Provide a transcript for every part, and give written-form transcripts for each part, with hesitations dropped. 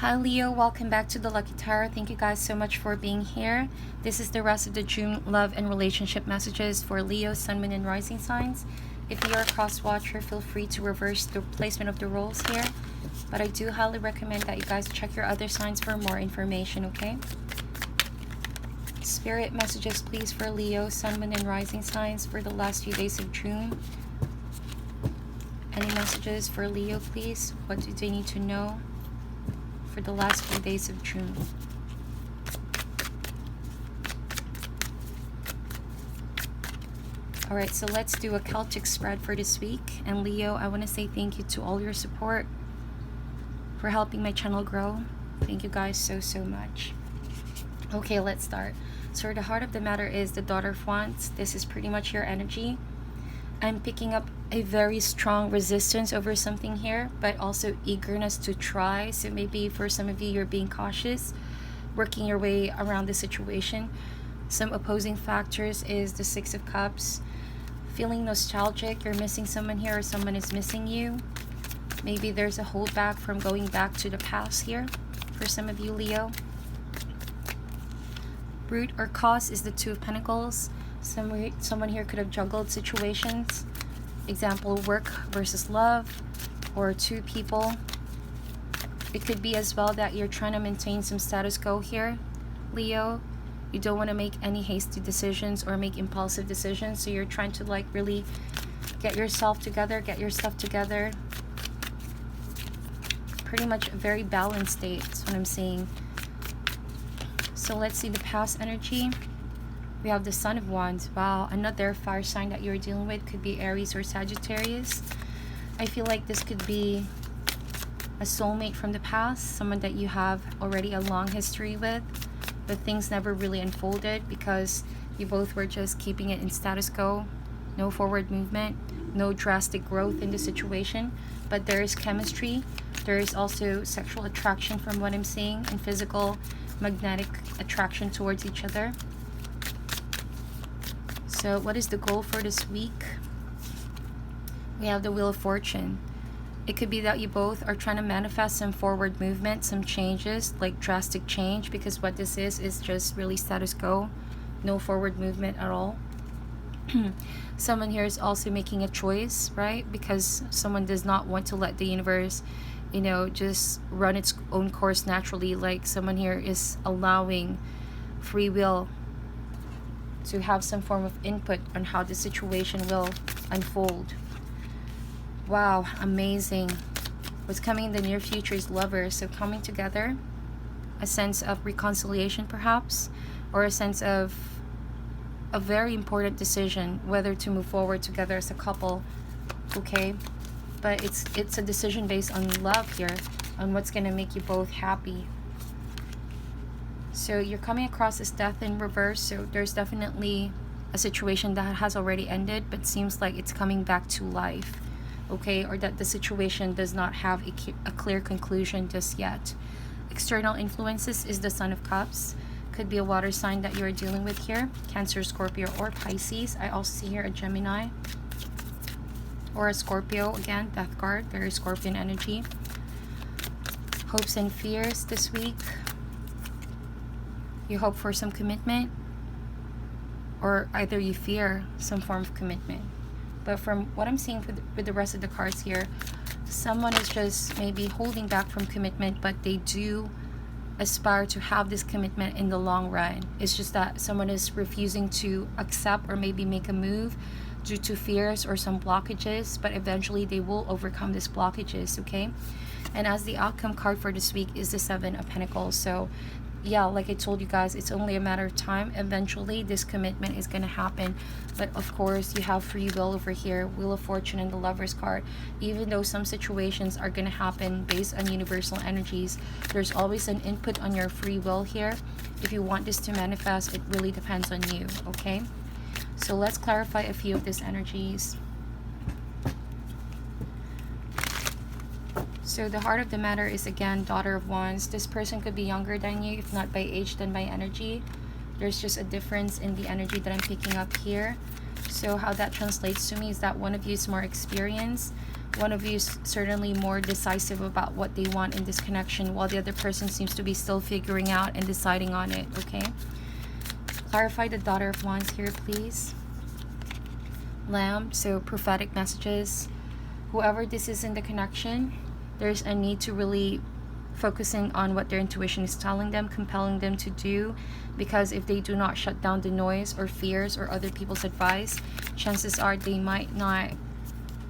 Hi Leo, welcome back to the Lucky Tarot. Thank you guys so much for being here. This is the rest of the June love and relationship messages for Leo, Sun, Moon, and Rising signs. If you are a cross watcher, feel free to reverse the placement of the roles here. But I do highly recommend that you guys check your other signs for more information, okay? Spirit messages please for Leo, Sun, Moon, and Rising signs for the last few days of June. Any messages for Leo please? What do they need to know for the last few days of June? Alright, so let's do a Celtic spread for this week. And Leo, I want to say thank you to all your support for helping my channel grow. Thank you guys so much. Okay, let's start. So the heart of the matter is the Daughter of Wands. This is pretty much your energy. I'm picking up a very strong resistance over something here, but also eagerness to try. So maybe for some of you, you're being cautious, working your way around the situation. Some opposing factors is the Six of Cups. Feeling nostalgic, you're missing someone here or someone is missing you. Maybe there's a holdback from going back to the past here for some of you, Leo. Root or cause is the Two of Pentacles. Someone here could have juggled situations. Example, work versus love, or two people. It could be as well that you're trying to maintain some status quo here, Leo. You don't want to make any hasty decisions or make impulsive decisions. So you're trying to like really get yourself together, get your stuff together. Pretty much a very balanced state, that's what I'm seeing. So let's see the past energy. We have the Son of Wands. Wow, another fire sign that you're dealing with. Could be Aries or Sagittarius. I feel like this could be a soulmate from the past. Someone that you have already a long history with. But things never really unfolded because you both were just keeping it in status quo. No forward movement. No drastic growth in the situation. But there is chemistry. There is also sexual attraction from what I'm seeing. And physical, magnetic attraction towards each other. So what is the goal for this week? We have the Wheel of Fortune. It could be that you both are trying to manifest some forward movement, some changes, like drastic change, because what this is just really status quo. No forward movement at all. Someone here is also making a choice, right? Because someone does not want to let the universe, you know, just run its own course naturally. Like someone here is allowing free will to have some form of input on how the situation will unfold. Wow, amazing. What's coming in the near future is lovers. So coming together, a sense of reconciliation perhaps, or a sense of a very important decision, whether to move forward together as a couple, okay? But it's a decision based on love here, on what's gonna make you both happy. So you're coming across as death in reverse, so there's definitely a situation that has already ended but seems like it's coming back to life, okay? Or that the situation does not have a clear conclusion just yet. External influences is the Son of Cups. Could be a water sign that you're dealing with here. Cancer, Scorpio, or Pisces. I also see here a Gemini or a Scorpio. Again, Death card, very Scorpion energy. Hopes and fears this week. You hope for some commitment, or either you fear some form of commitment. But from what I'm seeing with the rest of the cards here, someone is just maybe holding back from commitment, but they do aspire to have this commitment in the long run. It's just that someone is refusing to accept or maybe make a move due to fears or some blockages, but eventually they will overcome these blockages, okay? And as the outcome card for this week is the Seven of Pentacles. So yeah, like I told you guys, it's only a matter of time. Eventually this commitment is going to happen, but of course you have free will over here. Wheel of Fortune and the Lovers card. Even though some situations are going to happen based on universal energies, there's always an input on your free will here. If you want this to manifest, it really depends on you, okay? So let's clarify a few of these energies. So the heart of the matter is again Daughter of Wands. This person could be younger than you, if not by age then by energy. There's just a difference in the energy that I'm picking up here. So how that translates to me is that one of you is more experienced, One of you is certainly more decisive about what they want in this connection, while the other person seems to be still figuring out and deciding on it, okay? Clarify the Daughter of Wands here, please. Lamb, so prophetic messages. Whoever this is in the connection, there's a need to really focusing on what their intuition is telling them, compelling them to do, because if they do not shut down the noise or fears or other people's advice, chances are they might not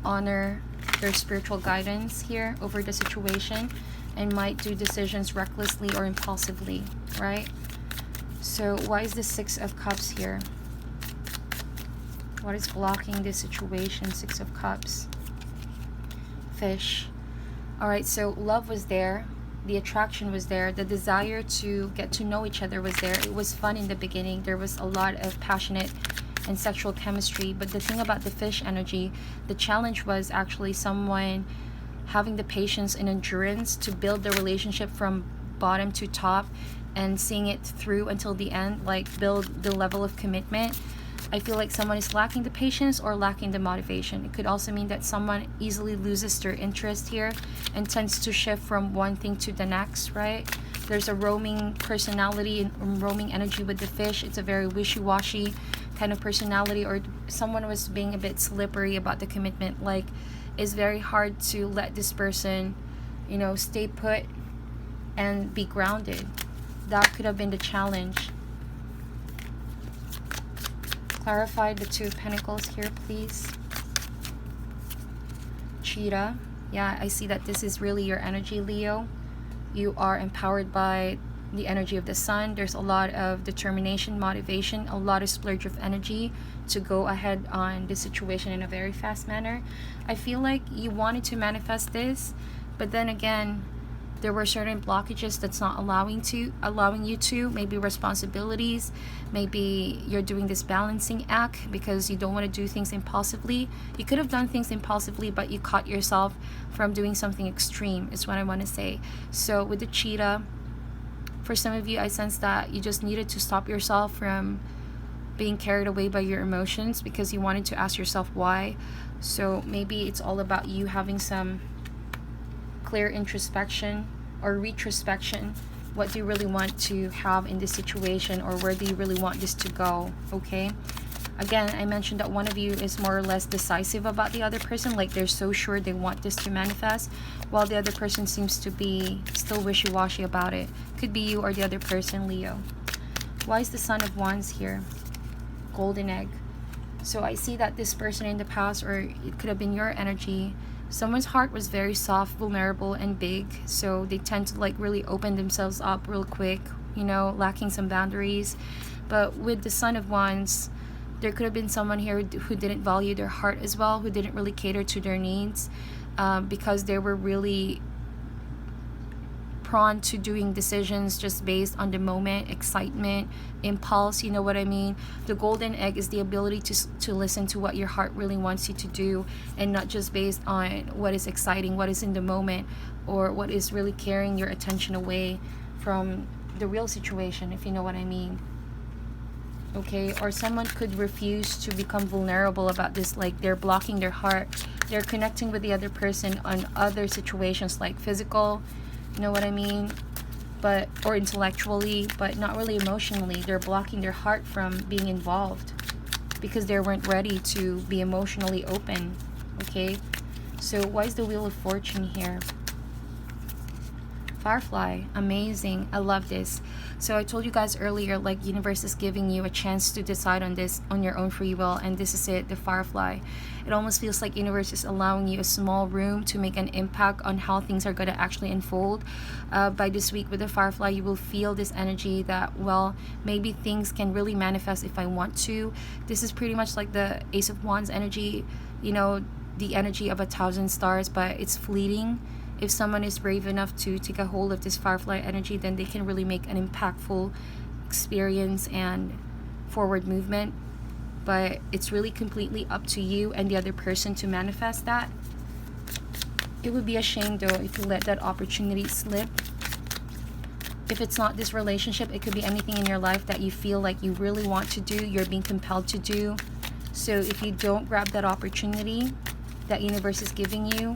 honor their spiritual guidance here over the situation and might do decisions recklessly or impulsively, right? So why is the Six of Cups here? What is blocking this situation? Six of Cups. Fish. All right, so love was there. The attraction was there. The desire to get to know each other was there. It was fun in the beginning. There was a lot of passionate and sexual chemistry. But the thing about the fish energy, the challenge was actually someone having the patience and endurance to build the relationship from bottom to top and seeing it through until the end, like build the level of commitment. I feel like someone is lacking the patience or lacking the motivation. It could also mean that someone easily loses their interest here and tends to shift from one thing to the next, right? There's a roaming personality and roaming energy with the fish. It's a very wishy-washy kind of personality, or someone was being a bit slippery about the commitment. Like, it's very hard to let this person, you know, stay put and be grounded. That could have been the challenge. Clarify the Two of Pentacles here, please. Cheetah. Yeah, I see that this is really your energy, Leo. You are empowered by the energy of the sun. There's a lot of determination, motivation, a lot of splurge of energy to go ahead on the situation in a very fast manner. I feel like you wanted to manifest this, but then again, there were certain blockages that's not allowing you to, maybe responsibilities, maybe you're doing this balancing act because you don't want to do things impulsively. You could have done things impulsively, but you caught yourself from doing something extreme, is what I want to say. So with the cheetah, for some of you, I sense that you just needed to stop yourself from being carried away by your emotions because you wanted to ask yourself why. So maybe it's all about you having some clear introspection or retrospection. What do you really want to have in this situation, or where do you really want this to go? Okay, again, I mentioned that one of you is more or less decisive about the other person, like they're so sure they want this to manifest, while the other person seems to be still wishy-washy about it. Could be you or the other person, Leo. Why is the Son of Wands here? Golden egg. So I see that this person in the past, or it could have been your energy, someone's heart was very soft, vulnerable, and big. So they tend to like really open themselves up real quick, you know, lacking some boundaries. But with the Son of Wands, there could have been someone here who didn't value their heart as well, who didn't really cater to their needs, because they were really prone to doing decisions just based on the moment, excitement, impulse, you know what I mean? The golden egg is the ability to listen to what your heart really wants you to do, and not just based on what is exciting, what is in the moment, or what is really carrying your attention away from the real situation, if you know what I mean. Okay, or someone could refuse to become vulnerable about this, like they're blocking their heart, they're connecting with the other person on other situations like physical, you know what I mean, but or intellectually, but not really emotionally. They're blocking their heart from being involved because they weren't ready to be emotionally open. Okay, so why is the Wheel of Fortune here? Firefly. Amazing. I love this. So I told you guys earlier, like, universe is giving you a chance to decide on this on your own free will, and this is it, the Firefly. It almost feels like universe is allowing you a small room to make an impact on how things are going to actually unfold. By this week with the Firefly, you will feel this energy that, well, maybe things can really manifest if I want to. This is pretty much like the Ace of Wands energy, you know, the energy of 1,000 stars, but it's fleeting. If someone is brave enough to take a hold of this Firefly energy, then they can really make an impactful experience and forward movement. But it's really completely up to you and the other person to manifest that. It would be a shame though if you let that opportunity slip. If it's not this relationship, it could be anything in your life that you feel like you really want to do, you're being compelled to do. So if you don't grab that opportunity, that universe is giving you,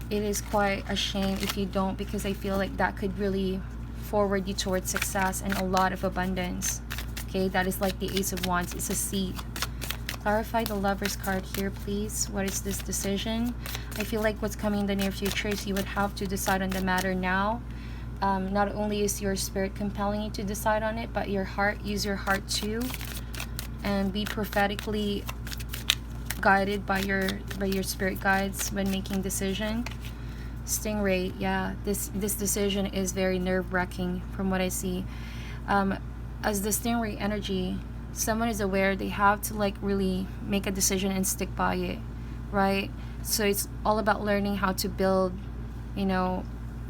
it is quite a shame if you don't, because I feel like that could really forward you towards success and a lot of abundance. Okay, that is like the Ace of Wands. It's a seed. Clarify the Lover's card here, please. What is this decision? I feel like what's coming in the near future is you would have to decide on the matter now. Not only is your spirit compelling you to decide on it, but your heart, use your heart too, and be prophetically guided by your spirit guides when making decision. Stingray, yeah, this decision is very nerve-wracking from what I see. As the Stingray energy, someone is aware they have to like really make a decision and stick by it, right? So it's all about learning how to build, you know,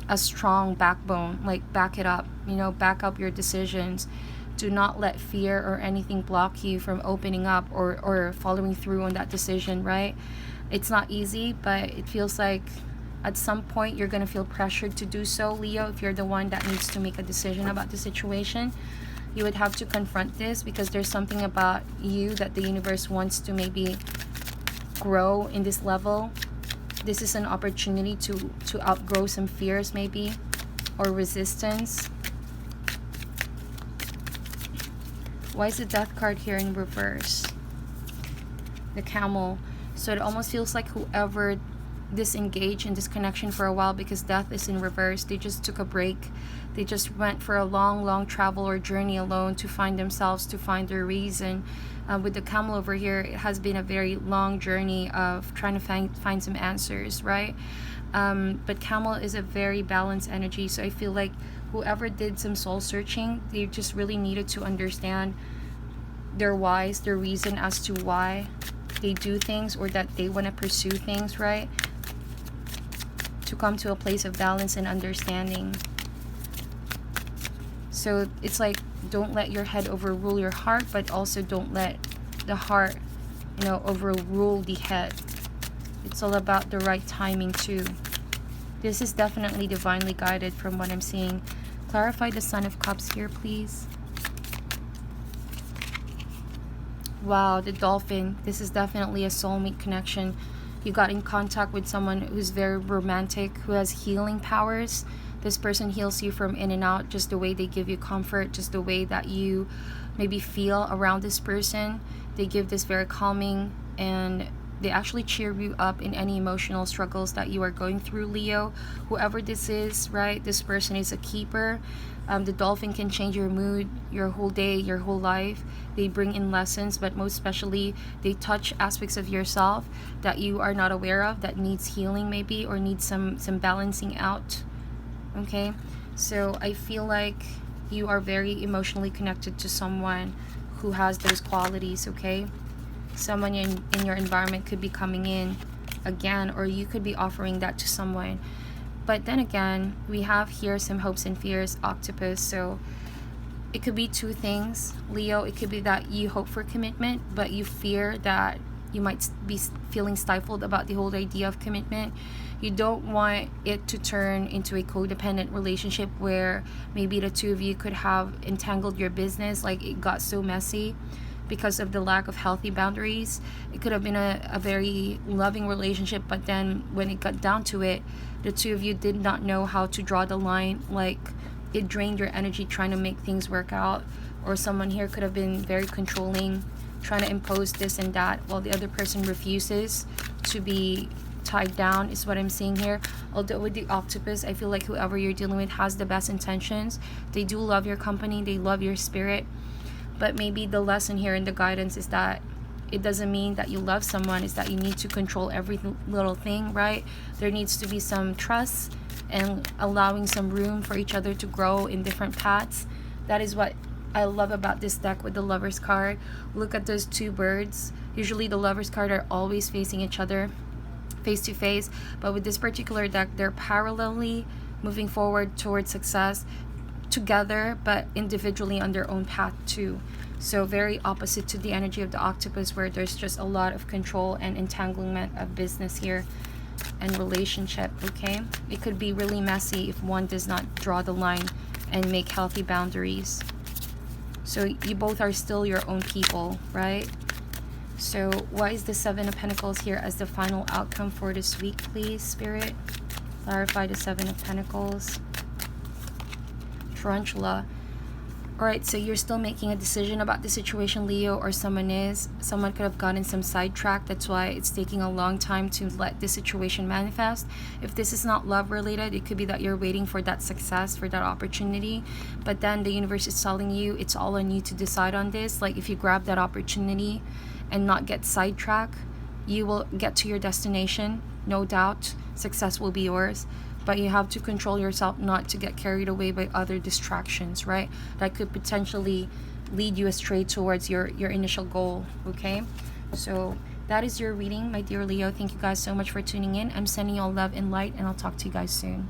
a strong backbone, like back it up, you know, back up your decisions. Do not let fear or anything block you from opening up or following through on that decision, right? It's not easy, but it feels like at some point you're going to feel pressured to do so, Leo. If you're the one that needs to make a decision about the situation, you would have to confront this, because there's something about you that the universe wants to maybe grow in this level. This is an opportunity to outgrow some fears maybe, or resistance. Why is the Death card here in reverse? The Camel. So it almost feels like whoever disengaged in this connection for a while, because Death is in reverse, they just took a break. They just went for a long travel or journey alone to find themselves, to find their reason. With the Camel over here, it has been a very long journey of trying to find some answers, right? But Camel is a very balanced energy, so I feel like whoever did some soul searching, they just really needed to understand their whys, their reason as to why they do things, or that they want to pursue things, right? To come to a place of balance and understanding. So it's like, don't let your head overrule your heart, but also don't let the heart, you know, overrule the head. It's all about the right timing too. This is definitely divinely guided from what I'm seeing. Clarify the Son of Cups here, please. Wow, the Dolphin. This is definitely a soulmate connection. You got in contact with someone who's very romantic, who has healing powers. This person heals you from in and out, just the way they give you comfort, just the way that you maybe feel around this person. They give this very calming, and they actually cheer you up in any emotional struggles that you are going through, Leo. Whoever this is, right? This person is a keeper. The Dolphin can change your mood, your whole day, your whole life. They bring in lessons, but most especially, they touch aspects of yourself that you are not aware of, that needs healing maybe, or needs some balancing out. Okay, so I feel like you are very emotionally connected to someone who has those qualities, okay? Someone in your environment could be coming in again, or you could be offering that to someone. But then again, we have here some hopes and fears, Octopus. So it could be two things, Leo. It could be that you hope for commitment, but you fear that you might be feeling stifled about the whole idea of commitment. You don't want it to turn into a codependent relationship where maybe the two of you could have entangled your business, like it got so messy because of the lack of healthy boundaries. It could have been a very loving relationship, but then when it got down to it, the two of you did not know how to draw the line. Like, it drained your energy trying to make things work out. Or someone here could have been very controlling, trying to impose this and that, while the other person refuses to be tied down, is what I'm seeing here. Although with the Octopus, I feel like whoever you're dealing with has the best intentions. They do love your company, they love your spirit. But maybe the lesson here in the guidance is that it doesn't mean that you love someone, is that you need to control every little thing, right? There needs to be some trust and allowing some room for each other to grow in different paths. That is what I love about this deck with the Lover's card. Look at those two birds. Usually the Lover's card are always facing each other, face to face, but with this particular deck, they're parallelly moving forward towards success together, but individually on their own path too. So very opposite to the energy of the Octopus, where there's just a lot of control and entanglement of business here and relationship. Okay, it could be really messy if one does not draw the line and make healthy boundaries. So you both are still your own people, right? So what is the Seven of Pentacles here as the final outcome for this week, please, Spirit? Clarify the Seven of Pentacles. Tarantula. Alright, so you're still making a decision about the situation, Leo, or someone is. Someone could have gotten some sidetracked. That's why it's taking a long time to let this situation manifest. If this is not love related, it could be that you're waiting for that success, for that opportunity. But then the universe is telling you it's all on you to decide on this. Like if you grab that opportunity and not get sidetracked, you will get to your destination. No doubt, success will be yours. But you have to control yourself not to get carried away by other distractions, right? That could potentially lead you astray towards your initial goal, okay? So that is your reading, my dear Leo. Thank you guys so much for tuning in. I'm sending you all love and light, and I'll talk to you guys soon.